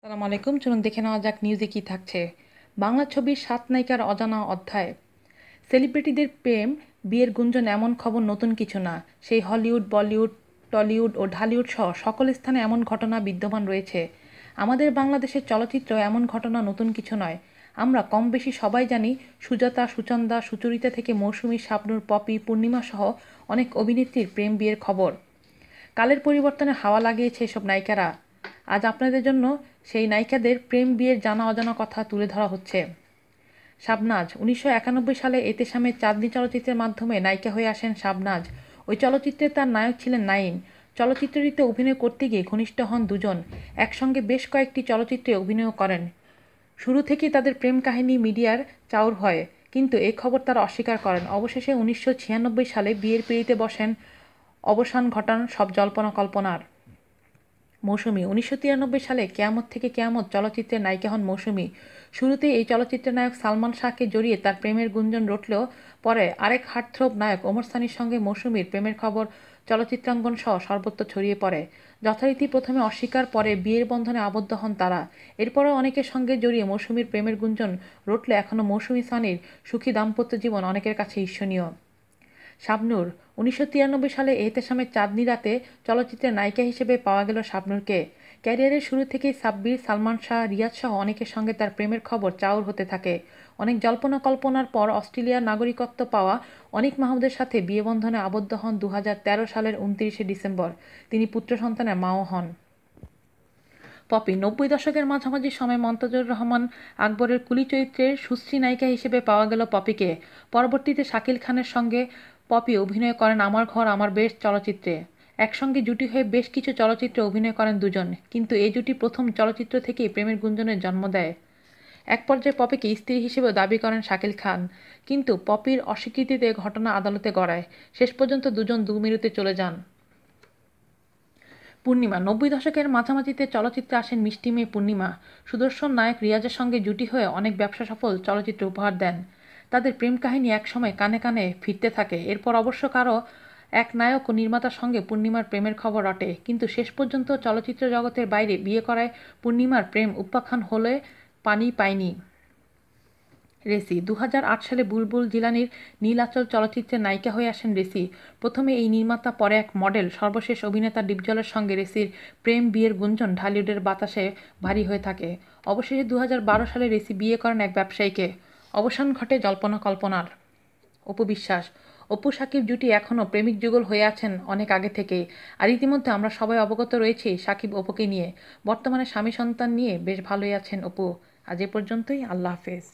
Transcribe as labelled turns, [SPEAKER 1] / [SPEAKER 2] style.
[SPEAKER 1] আসসালামু আলাইকুম। চলুন দেখে নেওয়া যাক নিউজে কী থাকছে। বাংলা ছবির ৭ নায়িকার অজানা অধ্যায়। সেলিব্রিটিদের প্রেম বিয়ের গুঞ্জন এমন খবর নতুন কিছু না। সেই হলিউড, বলিউড, টলিউড ও ঢালিউড সহ সকল স্থানে এমন ঘটনা বিদ্যমান রয়েছে। আমাদের বাংলাদেশের চলচ্চিত্র এমন ঘটনা নতুন কিছু নয়। আমরা কম বেশি সবাই জানি সুজাতা, সুচন্দা, সুচরিতা থেকে মৌসুমী, শাবনূর, পপি, পূর্ণিমা সহ অনেক অভিনেত্রীর প্রেম বিয়ের খবর। কালের পরিবর্তনে হাওয়া লাগিয়েছে এসব নায়িকারা। আজ আপনাদের জন্য সেই নায়িকাদের প্রেম বিয়ের জানা অজানা কথা তুলে ধরা হচ্ছে। শাবনাজ ১৯৯১ সালে এতে শামের চাঁদনী চলচ্চিত্রের মাধ্যমে নায়িকা হয়ে আসেন শাবনাজ। ওই চলচ্চিত্রে তার নায়ক ছিলেন নাঈম। চলচ্চিত্রটিতে অভিনয় করতে গিয়ে ঘনিষ্ঠ হন দুজন। একসঙ্গে বেশ কয়েকটি চলচ্চিত্রে অভিনয় করেন। শুরু থেকেই তাদের প্রেম কাহিনী মিডিয়ার চাউর হয়, কিন্তু এই খবর তারা অস্বীকার করেন। অবশেষে ১৯৯৬ সালে বিয়ের পিঁড়িতে বসেন। অবসান ঘটান সব জল্পনা কল্পনার। মৌসুমী ১৯৯৩ সালে কেয়ামত থেকে কেয়ামত চলচ্চিত্রের নায়িকা হন মৌসুমী। শুরুতে এই চলচ্চিত্রের নায়ক সালমান শাহকে জড়িয়ে তার প্রেমের গুঞ্জন রটলেও পরে আরেক হার্টথ্রোব নায়ক ওমর সানির সঙ্গে মৌসুমীর প্রেমের খবর চলচ্চিত্রাঙ্গন সহ সর্বত্র ছড়িয়ে পড়ে। যথারীতি প্রথমে অস্বীকার, পরে বিয়ের বন্ধনে আবদ্ধ হন তারা। এরপরও অনেকের সঙ্গে জড়িয়ে মৌসুমীর প্রেমের গুঞ্জন রটলে এখনও মৌসুমী সানির সুখী দাম্পত্য জীবন অনেকের কাছে ঈর্ষণীয়। শাবনূর ১৯৯৩ সালে এহতেশামের চাঁদনী রাতে চলচ্চিত্রের নায়িকা হিসেবে পাওয়া গেল শাবনূরকে। ক্যারিয়ারের শুরু থেকেই সাব্বির, সালমান শাহ, রিয়াজ সহ অনেকের সঙ্গে তার প্রেমের খবর চাউর হতে থাকে। অনেক জল্পনা কল্পনার পর অস্ট্রেলিয়ার নাগরিকত্ব পাওয়া অনিক মাহমুদের সাথে বিয়েবন্ধনে আবদ্ধ হন ২০১৩ সালের ২৯শে ডিসেম্বর। তিনি পুত্র সন্তানের মাও হন। পপি ৯০ দশকের মাঝামাঝি সময়ে মন্তাজুর রহমান আকবরের কুলি চরিত্রের সুশ্রী নায়িকা হিসেবে পাওয়া গেল পপিকে। পরবর্তীতে শাকিল খানের সঙ্গে পপি অভিনয় করেন আমার ঘর আমার বেশ চলচ্চিত্রে। একসঙ্গে জুটি হয়ে বেশ কিছু চলচ্চিত্রে অভিনয় করেন দুজন, কিন্তু এই জুটি প্রথম চলচ্চিত্র থেকেই প্রেমের গুঞ্জনের জন্ম দেয়। এক পর্যায়ে পপিকে স্ত্রী হিসেবেও দাবি করেন শাকিল খান, কিন্তু পপির অস্বীকৃতিতে ঘটনা আদালতে গড়ায়। শেষ পর্যন্ত দুজন দুমেরুতে চলে যান। পূর্ণিমা ৯০ দশকের মাঝামাঝিতে চলচ্চিত্রে আসেন মিষ্টি মেয়ে পূর্ণিমা। সুদর্শন নায়ক রিয়াজের সঙ্গে জুটি হয়ে অনেক ব্যবসা সফল চলচ্চিত্র উপহার দেন। তাদের প্রেম কাহিনী একসময় কানে কানে ফিরতে থাকে। এরপর অবশ্য কারও এক নায়ক ও নির্মাতার সঙ্গে পূর্ণিমার প্রেমের খবর রটে, কিন্তু শেষ পর্যন্ত চলচ্চিত্র জগতের বাইরে বিয়ে করায় পূর্ণিমার প্রেম উপাখ্যান হলে পানি পায়নি। রেসি ২০০৮ সালে বুলবুল জিলানির নীলাচল চলচ্চিত্রের নায়িকা হয়ে আসেন রেসি। প্রথমে এই নির্মাতা, পরে এক মডেল, সর্বশেষ অভিনেতা ডিপজলের সঙ্গে রেসির প্রেম বিয়ের গুঞ্জন ঢালিউডের বাতাসে ভারী হয়ে থাকে। অবশেষে ২০১২ সালে রেসি বিয়ে করেন এক ব্যবসায়ীকে। অবসান ঘটে জল্পনা কল্পনার। অপু বিশ্বাস, অপু সাকিব জুটি এখনও প্রেমিক যুগল হয়ে আছেন অনেক আগে থেকেই। আর ইতিমধ্যে আমরা সবাই অবগত রয়েছি সাকিব অপুকে নিয়ে। বর্তমানে স্বামী সন্তান নিয়ে বেশ ভালোই আছেন অপু। আজ এ পর্যন্তই। আল্লাহ হাফেজ।